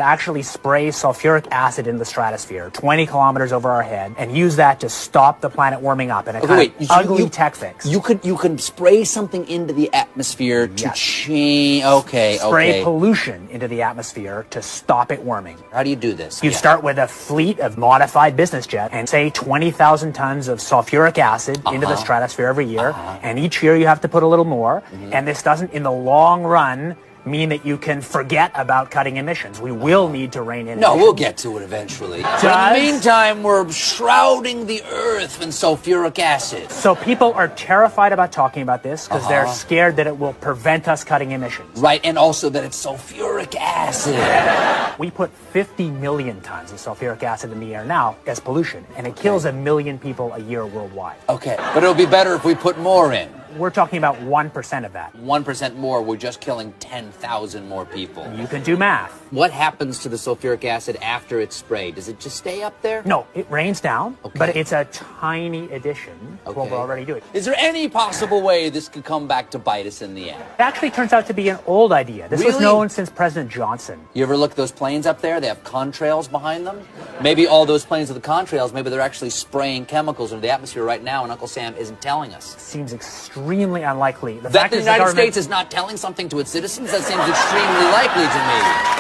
actually spray sulfuric acid in the stratosphere 20 kilometers over our head and use that to stop the planet warming up in a kind of ugly tech fix. You can spray something into the atmosphere to change. Spray pollution into the atmosphere to stop it warming. How do you do this? You start with a fleet of modified business jets and say 20,000 tons of sulfuric acid into the stratosphere every year, and each year you have to put a little more, and this doesn't, in the long run, mean that you can forget about cutting emissions. We will need to rein in emissions. No, we'll get to it eventually. But in the meantime, we're shrouding the Earth in sulfuric acid. So people are terrified about talking about this because they're scared that it will prevent us cutting emissions. Right, and also that it's sulfuric acid. We put 50 million tons of sulfuric acid in the air now as pollution, and it kills 1 million people a year worldwide. Okay, but it'll be better if we put more in. We're talking about 1% of that. 1% more, we're just killing 10,000 more people. You can do math. What happens to the sulfuric acid after it's sprayed? Does it just stay up there? No, it rains down, but it's a tiny addition to what we're already doing. Is there any possible way this could come back to bite us in the end? It actually turns out to be an old idea. This was known since President Johnson. You ever look at those planes up there? They have contrails behind them. Maybe all those planes with the contrails, maybe they're actually spraying chemicals into the atmosphere right now, and Uncle Sam isn't telling us. Seems extremely unlikely. That the United States is not telling something to its citizens, that seems extremely likely to me.